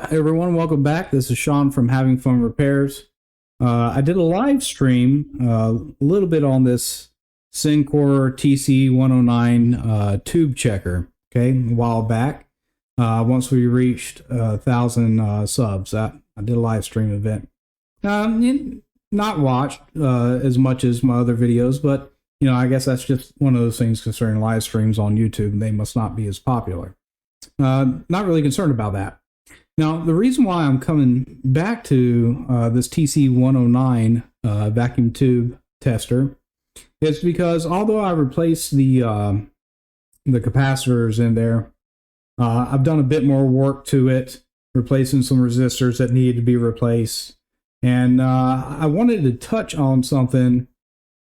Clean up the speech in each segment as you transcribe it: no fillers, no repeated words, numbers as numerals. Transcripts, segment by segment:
Hey everyone, welcome back. This is Sean from Having Fun Repairs. I did a live stream a little bit on this Sencor TC109 tube checker, okay, a while back. Once we reached 1,000 subs, I did a live stream event. Not watched as much as my other videos, but I guess that's just one of those things concerning live streams on YouTube. They must not be as popular. Not really concerned about that. Now, the reason why I'm coming back to this TC109 vacuum tube tester is because although I replaced the capacitors in there, I've done a bit more work to it, replacing some resistors that needed to be replaced. And I wanted to touch on something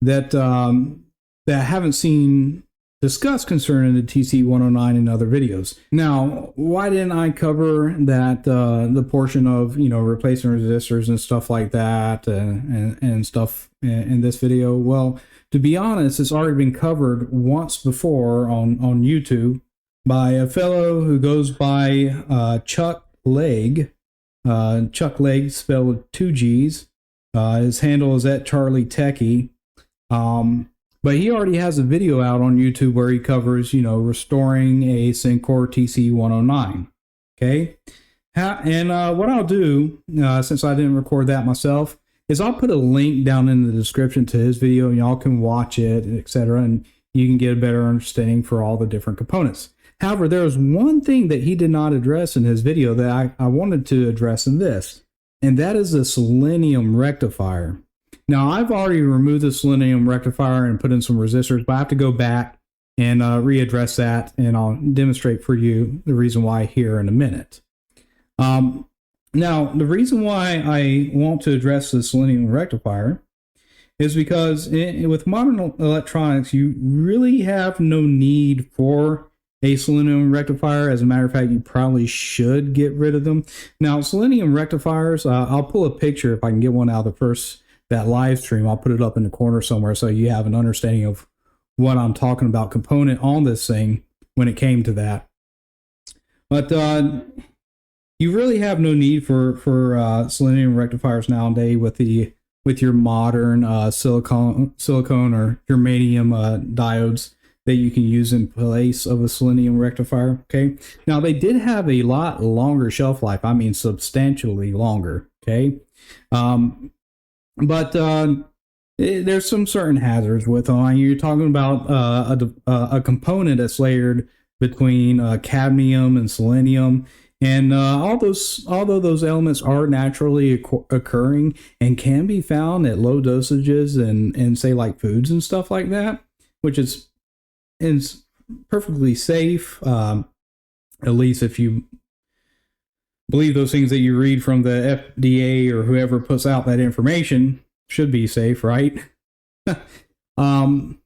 that that I haven't seen discussed concerning the TC109 in other videos. Now, why didn't I cover that the portion of replacing resistors and stuff like that and stuff in this video? Well, to be honest, it's already been covered once before on YouTube by a fellow who goes by Chuck Legg. Chuck Legg, spelled with 2 G's. His handle is @CharlieTechie. But he already has a video out on YouTube where he covers, restoring a Sencor TC109. Okay. And what I'll do, since I didn't record that myself, is I'll put a link down in the description to his video and y'all can watch it, etc. And you can get a better understanding for all the different components. However, there was one thing that he did not address in his video that I wanted to address in this, and that is the Selenium Rectifier. Now, I've already removed the Selenium Rectifier and put in some resistors, but I have to go back and readdress that, and I'll demonstrate for you the reason why here in a minute. Now, the reason why I want to address the Selenium Rectifier is because with modern electronics, you really have no need for a Selenium Rectifier. As a matter of fact, you probably should get rid of them. Now, Selenium Rectifiers, I'll pull a picture if I can get one out of that live stream. I'll put it up in the corner somewhere so you have an understanding of what I'm talking about component on this thing when it came to that. But you really have no need for Selenium rectifiers nowadays with your modern silicone or germanium diodes that you can use in place of a Selenium rectifier. Okay, now they did have a lot longer shelf life. I mean, substantially longer. Okay. But there's some certain hazards with them. You're talking about a component that's layered between cadmium and selenium, and although those elements are naturally occurring and can be found at low dosages and say like foods and stuff like that, which is perfectly safe, at least if you believe those things that you read from the FDA or whoever puts out that information, should be safe, right? In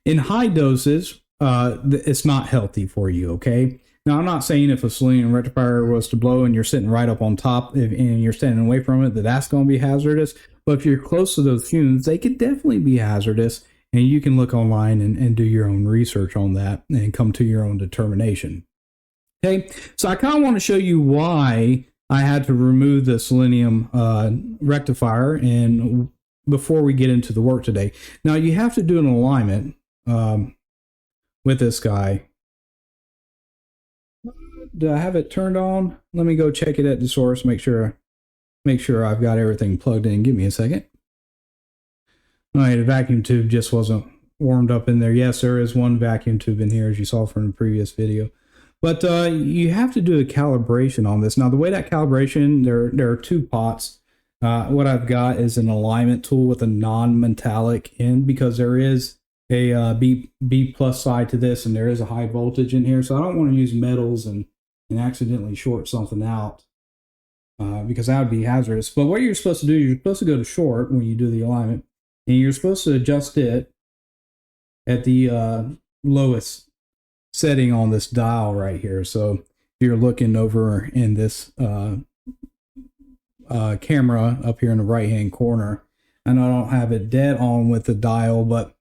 high doses, it's not healthy for you, okay? Now, I'm not saying if a Selenium rectifier was to blow and you're sitting right up on top and you're standing away from it, that's going to be hazardous. But if you're close to those fumes, they could definitely be hazardous. And you can look online and do your own research on that and come to your own determination. Okay, so I kind of want to show you why I had to remove the Selenium rectifier and before we get into the work today. Now, you have to do an alignment with this guy. Do I have it turned on? Let me go check it at the source, make sure I've got everything plugged in. Give me a second. All right, the vacuum tube just wasn't warmed up in there. Yes, there is one vacuum tube in here, as you saw from the previous video. But you have to do a calibration on this. Now, the way that calibration, there are 2 pots. What I've got is an alignment tool with a non-metallic end, because there is a B plus side to this, and there is a high voltage in here. So I don't want to use metals and accidentally short something out, because that would be hazardous. But what you're supposed to do, you're supposed to go to short when you do the alignment, and you're supposed to adjust it at the lowest setting on this dial right here. So if you're looking over in this camera up here in the right hand corner, and I don't have it dead on with the dial, but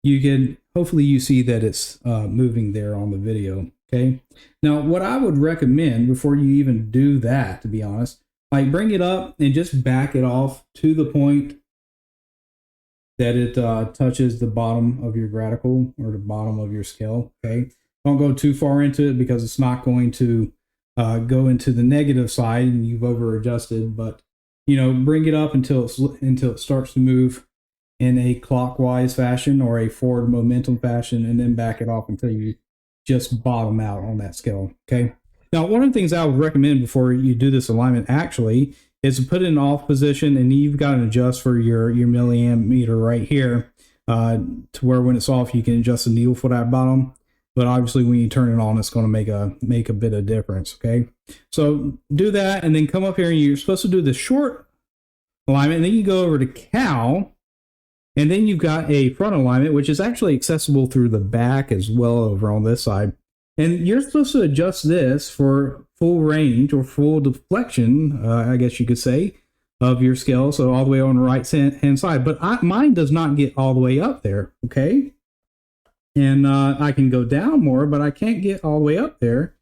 you can hopefully you see that it's moving there on the video. Okay. Now, what I would recommend before you even do that, to be honest, like bring it up and just back it off to the point that it touches the bottom of your graticle or the bottom of your scale. Okay. Don't go too far into it because it's not going to go into the negative side and you've over adjusted, but bring it up until it starts to move in a clockwise fashion or a forward momentum fashion, and then back it off until you just bottom out on that scale. Okay. Now, one of the things I would recommend before you do this alignment actually is to put it in off position, and you've got to adjust for your milliamp meter right here to where when it's off, you can adjust the needle foot at bottom. But obviously, when you turn it on, it's going to make a bit of difference. Okay, so do that, and then come up here, and you're supposed to do the short alignment, and then you go over to cow, and then you've got a front alignment, which is actually accessible through the back as well over on this side. And you're supposed to adjust this for full range or full deflection, I guess you could say, of your scale. So all the way on the right hand side. But mine does not get all the way up there. Okay. And I can go down more, but I can't get all the way up there.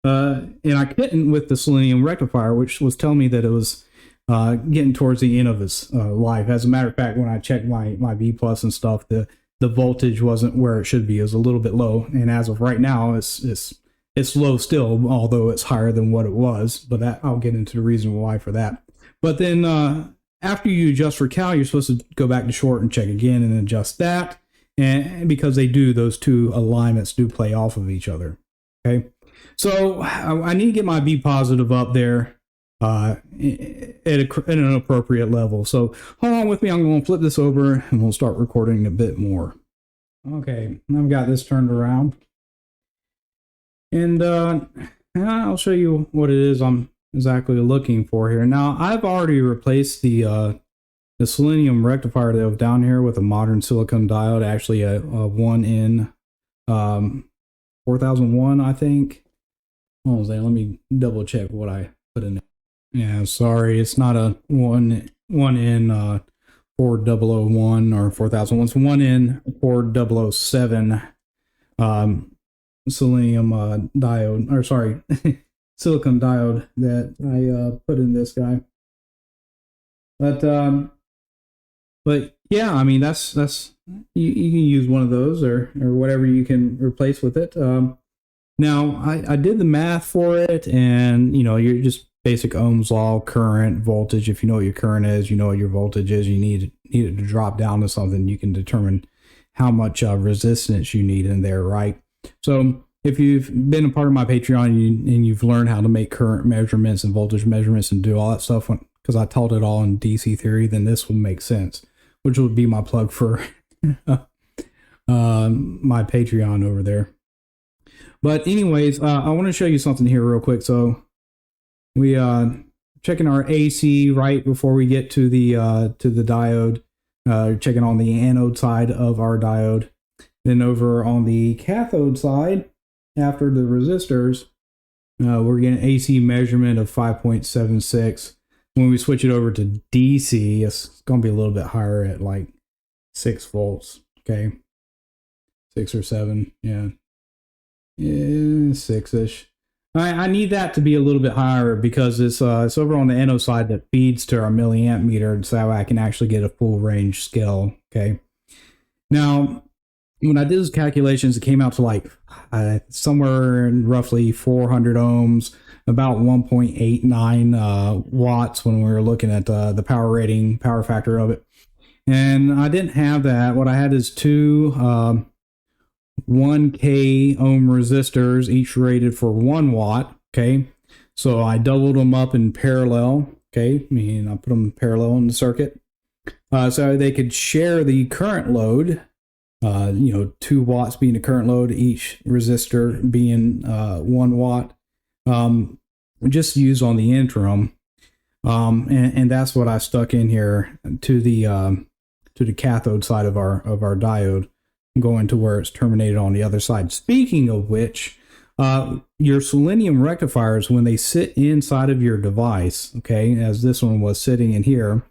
And I couldn't with the Selenium Rectifier, which was telling me that it was getting towards the end of its life. As a matter of fact, when I checked my V plus and stuff, the voltage wasn't where it should be. It was a little bit low, and as of right now, it's low still, although it's higher than what it was. But that I'll get into the reason why for that. But then after you adjust for cal, you're supposed to go back to short and check again and adjust that, and because those two alignments do play off of each other. Okay, so I need to get my B positive up there at an appropriate level. So hold on with me. I'm going to flip this over and we'll start recording a bit more. Okay, I've got this turned around, and I'll show you what it is I'm exactly looking for here. Now, I've already replaced the Selenium Rectifier that was down here with a modern silicon diode, actually a 1N 4001, I think. What was that? Let me double check what I put in there. Yeah, sorry, it's not a 1N 4001 or 4001. It's 1N 4007 selenium diode, or sorry, silicon diode that I put in this guy. But yeah, I mean that's you can use one of those or whatever you can replace with it. Now I did the math for it, and you're just basic Ohm's law, current, voltage. If you know what your current is, you know what your voltage is. You need it to drop down to something. You can determine how much resistance you need in there, right? So if you've been a part of my Patreon and you've learned how to make current measurements and voltage measurements and do all that stuff, because I taught it all in DC theory, then this will make sense, which would be my plug for my Patreon over there. But anyways, I want to show you something here real quick. So we checking our AC right before we get to the diode, checking on the anode side of our diode. Then over on the cathode side, after the resistors, we're getting AC measurement of 5.76. When we switch it over to DC, it's going to be a little bit higher at like 6 volts. Okay, 6 or 7, yeah, 6-ish. I need that to be a little bit higher because it's over on the anode side that feeds to our milliamp meter, so I can actually get a full range scale. Okay. Now, when I did those calculations, it came out to like somewhere in roughly 400 ohms, about 1.89 watts when we were looking at the power rating, power factor of it. And I didn't have that. What I had is two 1K ohm resistors, each rated for 1 watt. Okay, so I doubled them up in parallel. Okay, I put them parallel in the circuit, so they could share the current load. 2 watts being the current load, each resistor being 1 watt. Just use on the interim, and that's what I stuck in here to the cathode side of our diode, going to where it's terminated on the other side. Speaking of which, your Selenium rectifiers, when they sit inside of your device, okay, as this one was sitting in here,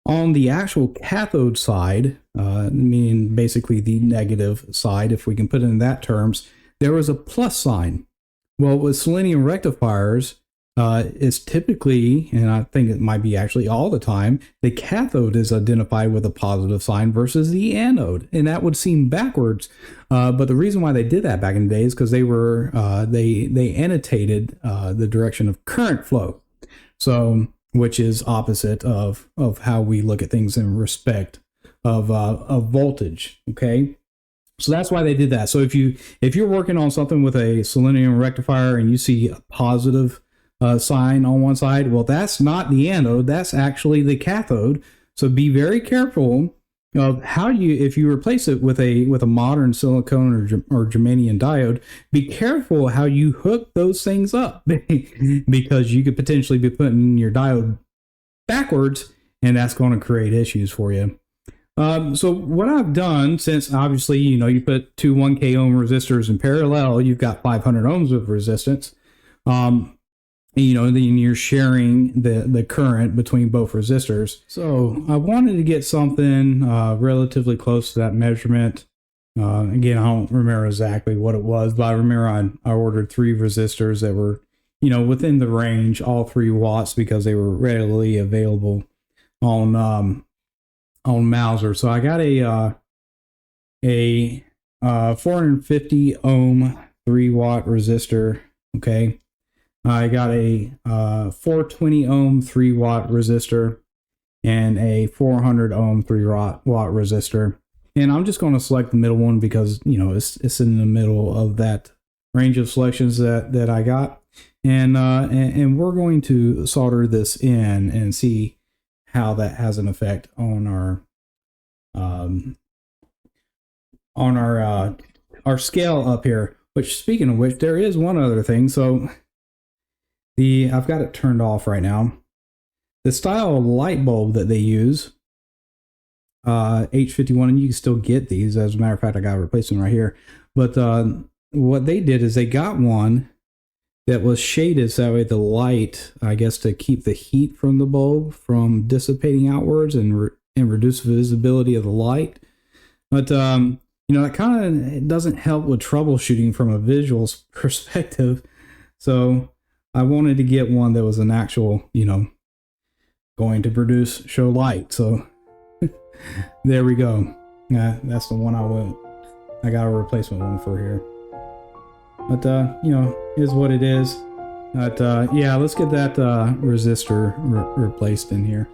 on the actual cathode side, meaning basically the negative side, if we can put it in that terms, there was a plus sign. Well, with selenium rectifiers, it's typically, and I think it might be actually all the time, the cathode is identified with a positive sign versus the anode, and that would seem backwards. But the reason why they did that back in the day is because they annotated the direction of current flow, so which is opposite of how we look at things in respect of voltage. Okay. So that's why they did that. So if you're working on something with a selenium rectifier and you see a positive sign on one side, well, that's not the anode, that's actually the cathode. So be very careful of how if you replace it with a modern silicone or germanium diode, be careful how you hook those things up because you could potentially be putting your diode backwards, and that's going to create issues for you. So what I've done, since obviously, you put two 1K ohm resistors in parallel, you've got 500 ohms of resistance. Then you're sharing the current between both resistors. So I wanted to get something relatively close to that measurement. Again, I don't remember exactly what it was, but I remember I ordered 3 resistors that were, within the range, all 3 watts, because they were readily available on Mauser. So I got a 450 ohm 3 watt resistor. Okay. I got a 420 ohm 3 watt resistor and a 400 ohm 3 watt resistor. And I'm just going to select the middle one because, it's in the middle of that range of selections that I got. And we're going to solder this in and see how that has an effect on our scale up here. Which, speaking of which, there is one other thing. So I've got it turned off right now. The style of light bulb that they use, H51, and you can still get these. As a matter of fact, I got a replacement right here. But what they did is they got one that was shaded so that way the light, I guess, to keep the heat from the bulb from dissipating outwards and reduce visibility of the light. But that kind of doesn't help with troubleshooting from a visual perspective. So I wanted to get one that was an actual, going to show light. So there we go. That's the one I got a replacement one for here. But, is what it is. But, yeah, let's get that resistor replaced in here.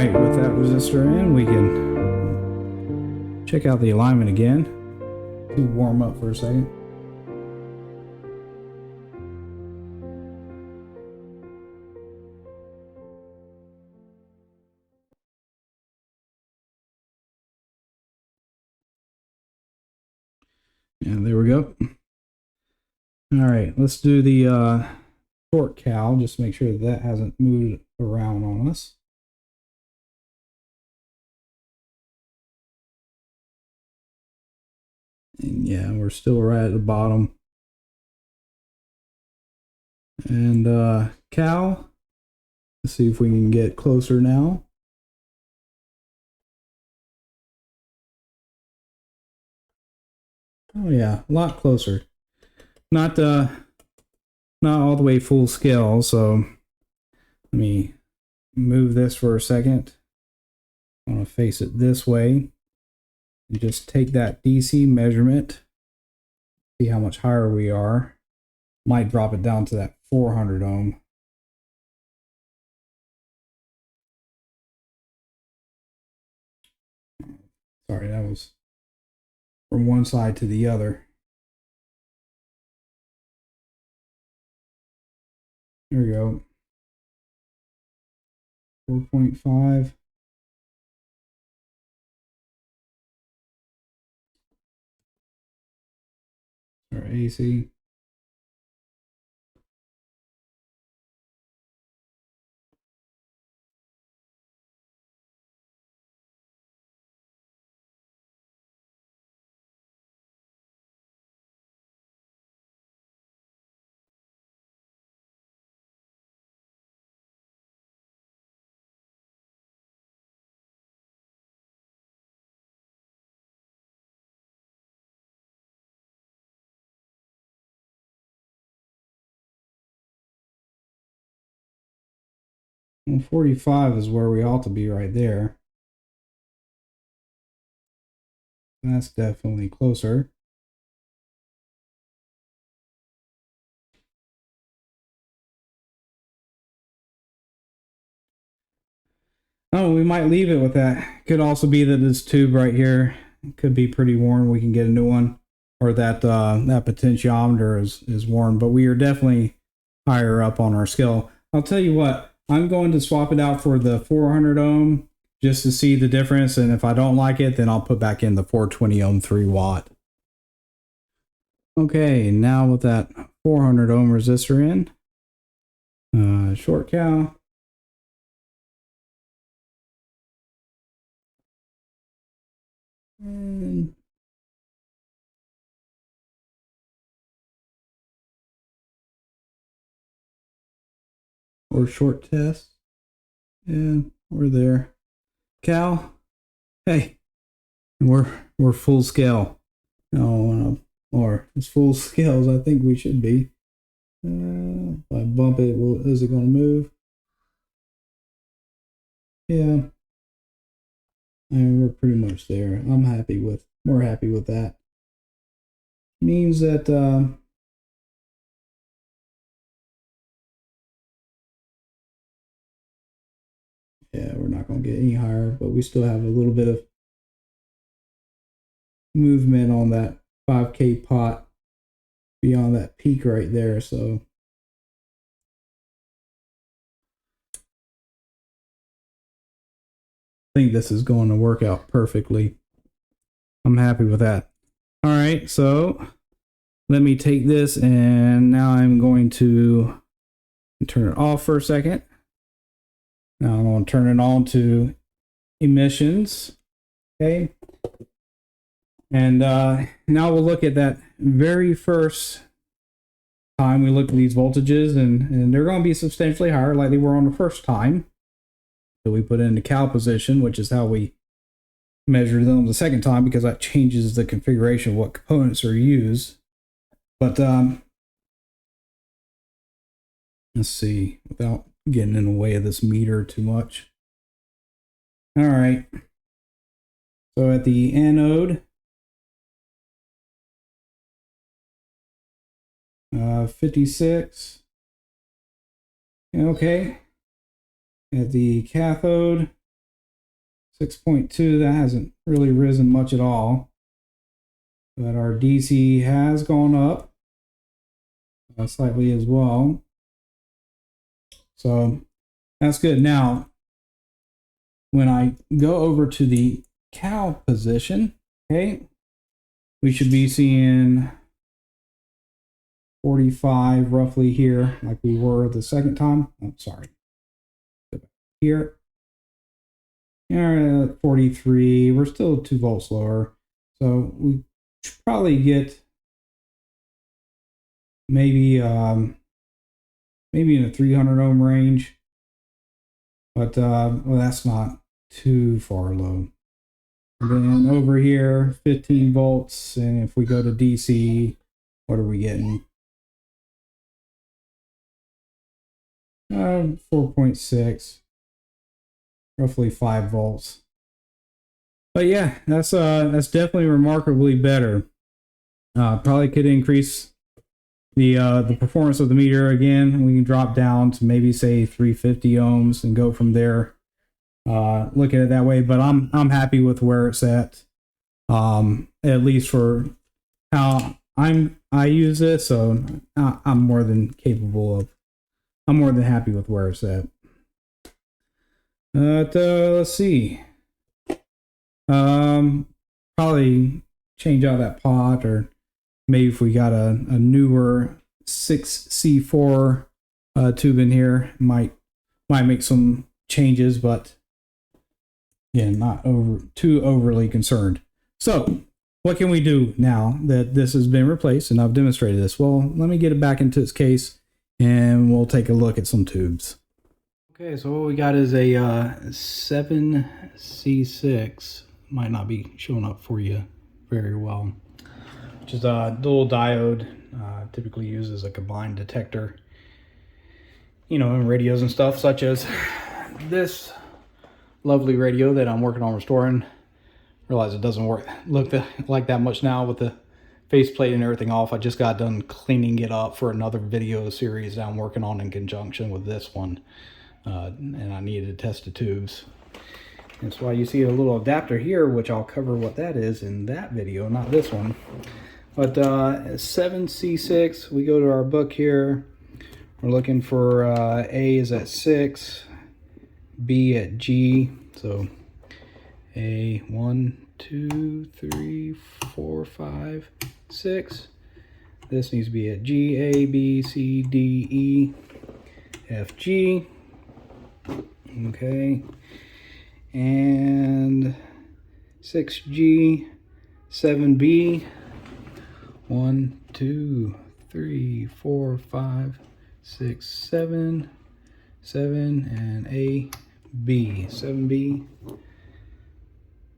With that resistor in, we can check out the alignment again to warm up for a second. And there we go. All right, let's do the torque cal, just to make sure that hasn't moved around on us. And yeah, we're still right at the bottom. And cal, let's see if we can get closer now. Oh yeah, a lot closer. Not all the way full scale, so let me move this for a second. I want to face it this way. And just take that DC measurement, see how much higher we are. Might drop it down to that 400 ohm. Sorry, that was from one side to the other. There we go. 4.5. Or AC. And 45 is where we ought to be right there. That's definitely closer. Oh, we might leave it with that. Could also be that this tube right here could be pretty worn. We can get a new one, or that that potentiometer is worn. But we are definitely higher up on our scale. I'll tell you what. I'm going to swap it out for the 400 ohm just to see the difference. And if I don't like it, then I'll put back in the 420 ohm 3 watt. Okay, now with that 400 ohm resistor in, short cow. Or short test. Yeah, we're there. Cal, hey, we're full scale. No, or as full scale as I think we should be. If I bump it, is it going to move? Yeah, and we're pretty much there. I'm happy with. We're happy with that. Means that yeah, we're not going to get any higher, but we still have a little bit of movement on that 5K pot beyond that peak right there. So I think this is going to work out perfectly. I'm happy with that. All right, so let me take this, and now I'm going to turn it off for a second. Now I'm going to turn it on to emissions. Okay. And now we'll look at that very first time we looked at these voltages, and they're going to be substantially higher like they were on the first time. So we put it into cal position, which is how we measure them the second time, because that changes the configuration of what components are used. But let's see, without getting in the way of this meter too much. All right. So at the anode, 56. Okay. At the cathode, 6.2. That hasn't really risen much at all. But our DC has gone up slightly as well. So that's good. Now, when I go over to the cal position, okay, we should be seeing 45 roughly here, like we were the second time. I'm sorry. Here. Yeah, 43. We're still 2 volts lower. So we should probably get maybe in the 300 ohm range. But well, that's not too far low. And then over here, 15 volts. And if we go to DC, what are we getting? 4.6, roughly 5 volts. But yeah, that's definitely remarkably better. Probably could increase the performance of the meter again. We can drop down to maybe say 350 ohms and go from there. Look at it that way. But I'm happy with where it's at. at least for how I use this. So I'm more than capable of. I'm more than happy with where it's at. Let's see. Probably change out that pot, or maybe if we got a newer 6C4 tube in here, might make some changes, but yeah, not too overly concerned. So what can we do now that this has been replaced and I've demonstrated this? Well, let me get it back into its case and we'll take a look at some tubes. Okay, so what we got is a 7C6. Might not be showing up for you very well. Which is a dual diode, typically used as a combined detector, you know, in radios and stuff, such as this lovely radio that I'm working on restoring. Realize it doesn't look like that much now with the faceplate and everything off. I just got done cleaning it up for another video series that I'm working on in conjunction with this one. And I needed to test the tubes. That's why you see a little adapter here, which I'll cover what that is in that video, not this one. But 7C6, we go to our book here. We're looking for A is at 6, B at G. So A, 1, 2, 3, 4, 5, 6. This needs to be at G, A, B, C, D, E, F, G. Okay. And 6G, 7B. 1, 2, 3, 4, 5, 6, 7. 7 and A, B. 7B.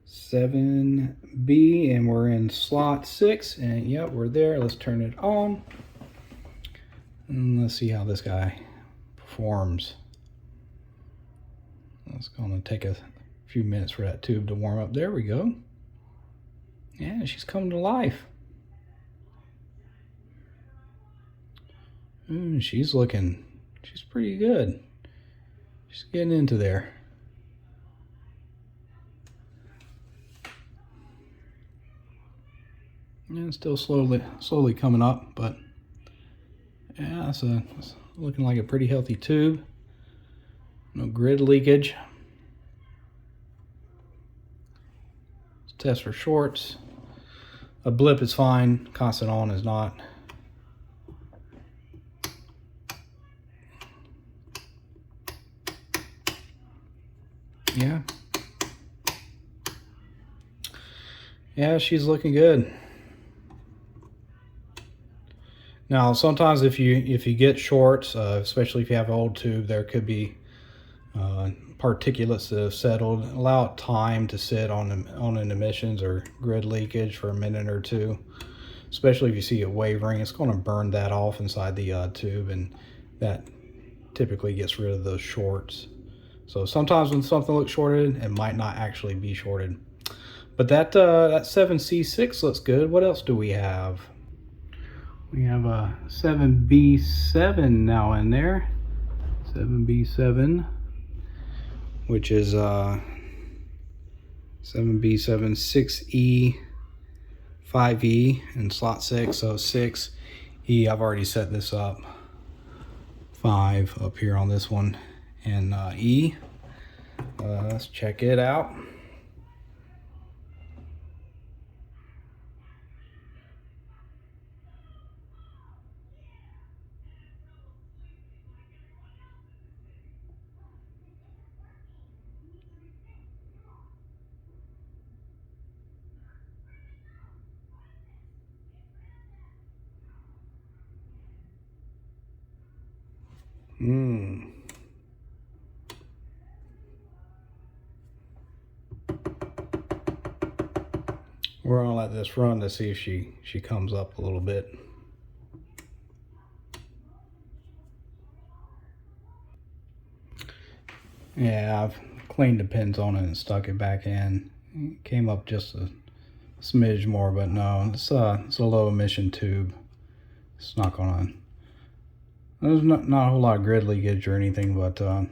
7B, and we're in slot 6, and yep, we're there. Let's turn it on and let's see how this guy performs. It's going to take a few minutes for that tube to warm up. There we go. Yeah, she's coming to life. She's pretty good. She's getting into there. Yeah, it's still slowly coming up, but yeah, it's looking like a pretty healthy tube. No grid leakage. Let's test for shorts. A blip is fine, constant on is not. Yeah, she's looking good. Now, sometimes if you get shorts, especially if you have an old tube, there could be particulates that have settled. Allow it time to sit on an emissions or grid leakage for a minute or two. Especially if you see it wavering, it's going to burn that off inside the tube, and that typically gets rid of those shorts. So sometimes when something looks shorted, it might not actually be shorted. But that 7C6 looks good. What else do we have? We have a 7B7 now in there. 7B7, which is 7B7 6E 5E in slot 6. So 6E, I've already set this up. 5 up here on this one, and E. Let's check it out. We're gonna let this run to see if she comes up a little bit. Yeah, I've cleaned the pins on it and stuck it back in. It came up just a smidge more, but no, it's a low emission tube. It's not gonna. There's not a whole lot of grid leakage or anything, but yeah,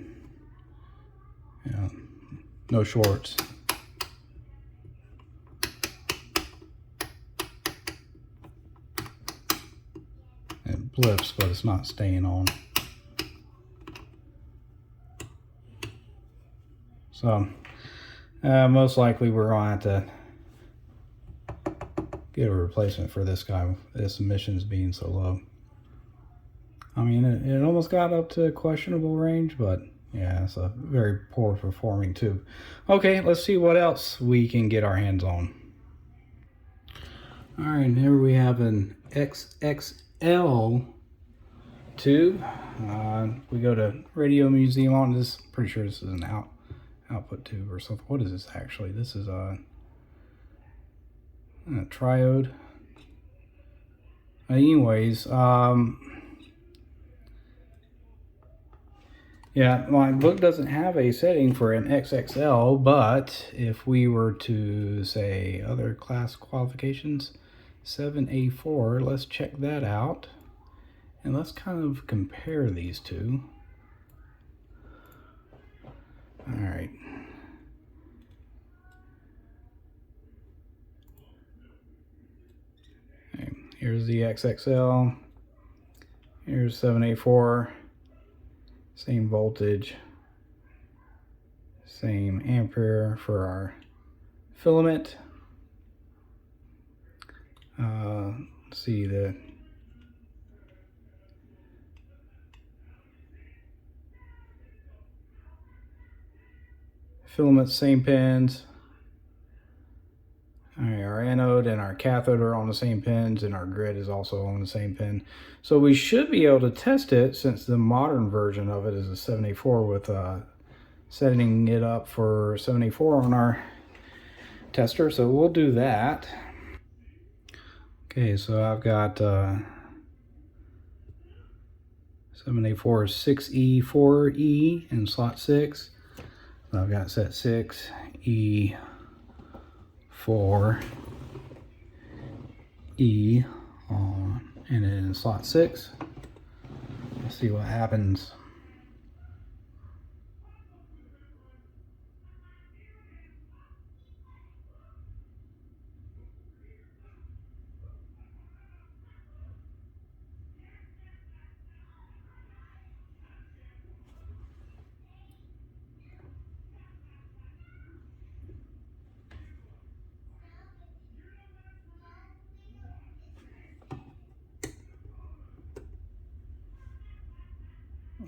no shorts. blips, but it's not staying on. So most likely we're going to have to get a replacement for this guy, this emissions being so low. I mean, it almost got up to questionable range, but yeah, it's a very poor performing tube. Okay, let's see what else we can get our hands on. All right, here we have an XXL tube. We go to Radio Museum on this. Pretty sure this is an output tube or something. What is this actually? This is a triode. Anyways, yeah, my book doesn't have a setting for an XXL, but if we were to say other class qualifications, 7A4, let's check that out. And let's kind of compare these two. All right. Okay, here's the XXL. Here's 7A4. Same voltage. Same ampere for our filament. See the filament, same pins. All right, our anode and our cathode are on the same pins, and our grid is also on the same pin. So we should be able to test it, since the modern version of it is a 7A4, with setting it up for 7A4 on our tester. So we'll do that. Okay, so I've got 7A4 6E4E in slot 6. So I've got set 6E4E on, and then in slot 6. Let's see what happens.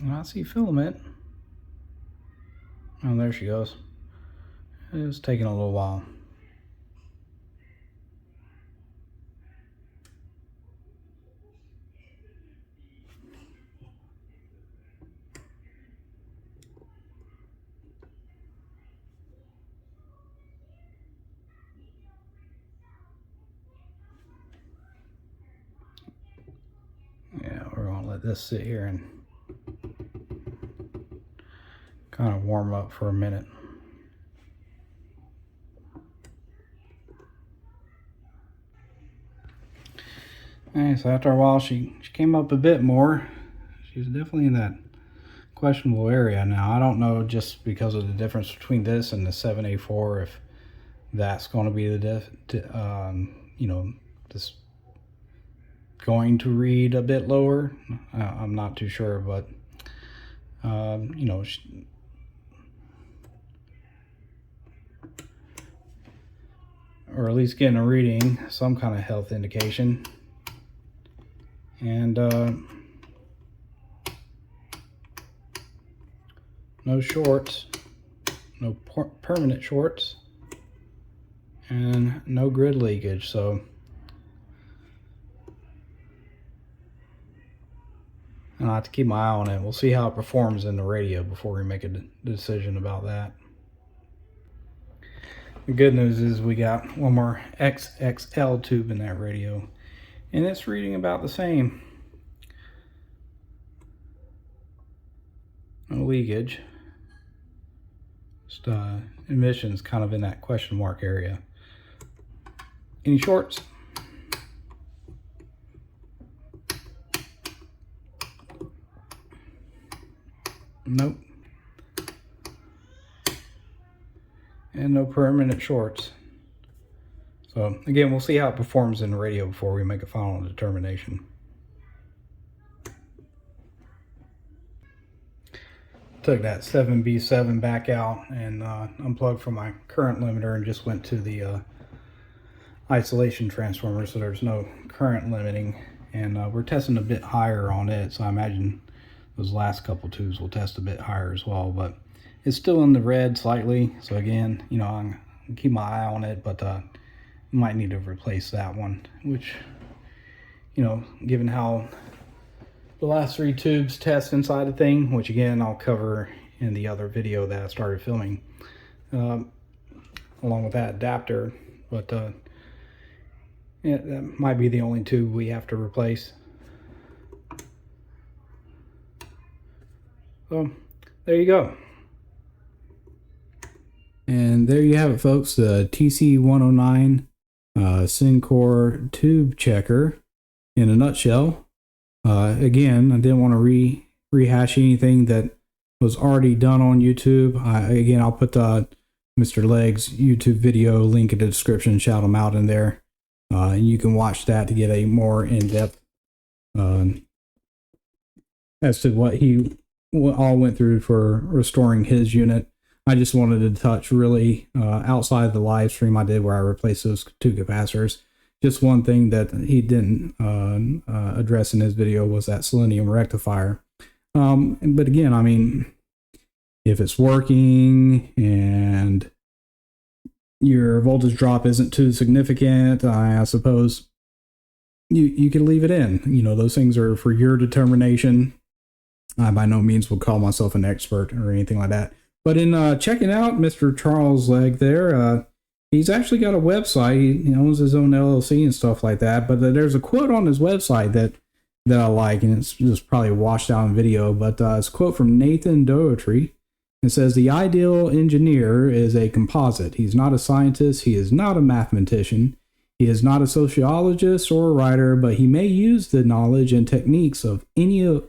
I see filament. Oh, there she goes. It's taking a little while. Yeah, we're gonna let this sit here and kind of warm up for a minute. Alright, so after a while she came up a bit more. She's definitely in that questionable area now. I don't know, just because of the difference between this and the 7A4, if that's going to be the you know, this going to read a bit lower. I'm not too sure, but you know, or at least getting a reading, some kind of health indication. And no shorts, no permanent shorts, and no grid leakage. So I'll have to keep my eye on it. We'll see how it performs in the radio before we make a decision about that. The good news is we got one more XXL tube in that radio, and it's reading about the same. No leakage. Just emissions kind of in that question mark area. Any shorts? Nope. And no permanent shorts. So again, we'll see how it performs in the radio before we make a final determination. took that 7B7 back out and unplugged from my current limiter and just went to the isolation transformer, so there's no current limiting. And we're testing a bit higher on it, so I imagine those last couple tubes will test a bit higher as well. But it's still in the red slightly, so again, you know, I'm gonna keep my eye on it, but might need to replace that one, which, you know, given how the last 3 tubes test inside the thing, which again I'll cover in the other video that I started filming, along with that adapter. But yeah, that might be the only tube we have to replace. So there you go. And there you have it, folks, the TC109 Sencore tube checker in a nutshell. Again, I didn't want to rehash anything that was already done on YouTube. Again, I'll put Mr. Leg's YouTube video link in the description, shout him out in there. And you can watch that to get a more in-depth as to what he all went through for restoring his unit. I just wanted to touch really outside the live stream I did where I replaced those 2 capacitors. Just one thing that he didn't address in his video was that Selenium Rectifier. But again, I mean, if it's working and your voltage drop isn't too significant, I suppose you can leave it in. You know, those things are for your determination. I by no means would call myself an expert or anything like that. But in checking out Mr. Charles Legg there, he's actually got a website. He owns his own LLC and stuff like that. But there's a quote on his website that I like, and it's just probably washed out in video. But it's a quote from Nathan Doherty. It says, "The ideal engineer is a composite. He's not a scientist. He is not a mathematician. He is not a sociologist or a writer, but he may use the knowledge and techniques of any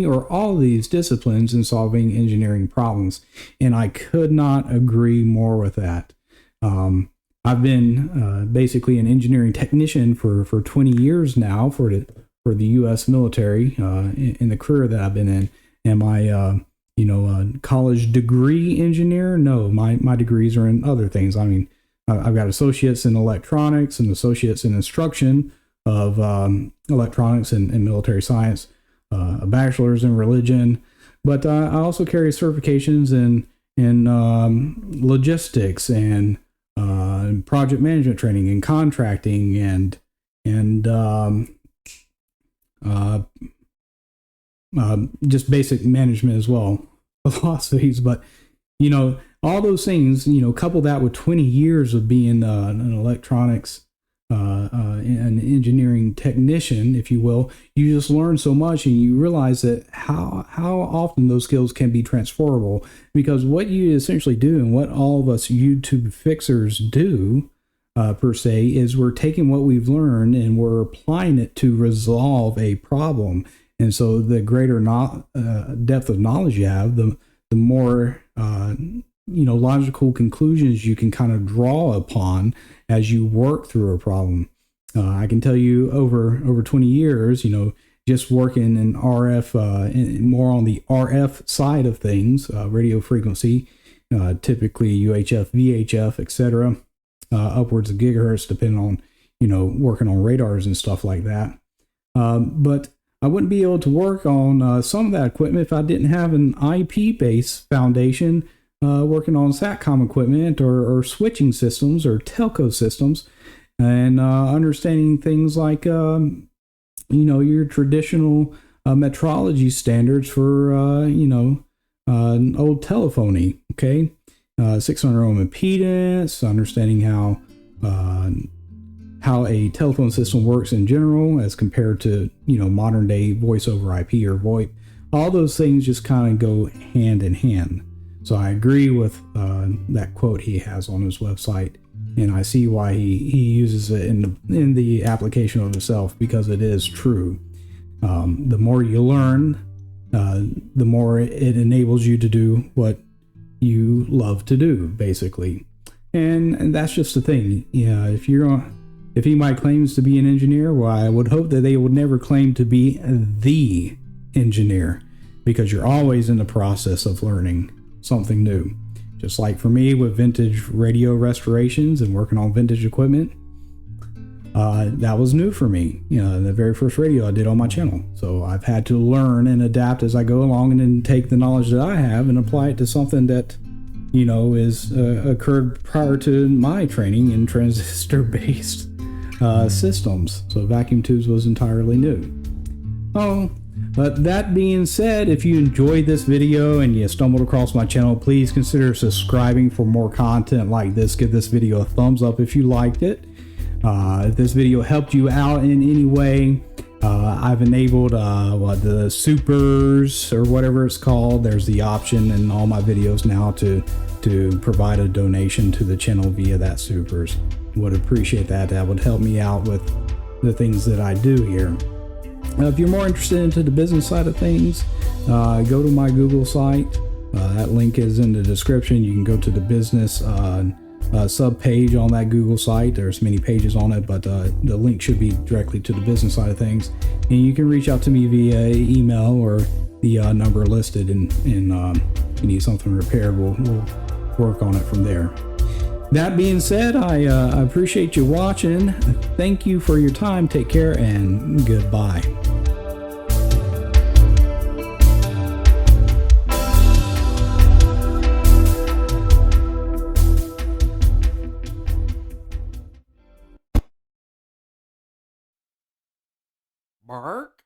or all of these disciplines in solving engineering problems." And I could not agree more with that. I've been basically an engineering technician for 20 years now for the U.S. military in the career that I've been in. Am I a college degree engineer? No, my degrees are in other things. I mean, I've got associates in electronics and associates in instruction of electronics and military science. A bachelor's in religion, but I also carry certifications in logistics and project management training and contracting and just basic management as well, philosophies. But you know, all those things, you know, couple that with 20 years of being an electronics an engineering technician, if you will, you just learn so much, and you realize that how often those skills can be transferable. Because what you essentially do, and what all of us YouTube fixers do per se, is we're taking what we've learned and we're applying it to resolve a problem. And so the greater depth of knowledge you have, the more logical conclusions you can kind of draw upon as you work through a problem. I can tell you over 20 years, you know, just working in RF, more on the RF side of things, radio frequency, typically UHF, VHF, etc., upwards of gigahertz, depending on, you know, working on radars and stuff like that. But I wouldn't be able to work on some of that equipment if I didn't have an IP-based foundation working on SATCOM equipment or switching systems or telco systems, and understanding things like, your traditional metrology standards for, old telephony, okay? 600 ohm impedance, understanding how a telephone system works in general as compared to, modern day voice over IP or VoIP. All those things just kind of go hand in hand. So I agree with that quote he has on his website, and I see why he uses it in the application of himself, because it is true. The more you learn, the more it enables you to do what you love to do, basically. And that's just the thing. Yeah, if he might claims to be an engineer, well, I would hope that they would never claim to be the engineer. because you're always in the process of learning something new. Just like for me with vintage radio restorations and working on vintage equipment, that was new for me. You know, the very first radio I did on my channel. So I've had to learn and adapt as I go along, and then take the knowledge that I have and apply it to something that, you know, is occurred prior to my training in transistor-based systems. So vacuum tubes was entirely new. Oh, but that being said, if you enjoyed this video and you stumbled across my channel, please consider subscribing for more content like this. Give this video a thumbs up if you liked it. If this video helped you out in any way, I've enabled the supers or whatever it's called. There's the option in all my videos now to provide a donation to the channel via that supers. Would appreciate that. That would help me out with the things that I do here. If you're more interested into the business side of things, go to my Google site. That link is in the description. You can go to the business sub page on that Google site. There's many pages on it, but the link should be directly to the business side of things. And you can reach out to me via email or the number listed, and if you need something repaired, we'll work on it from there. That being said, I appreciate you watching. Thank you for your time. Take care and goodbye. Mark?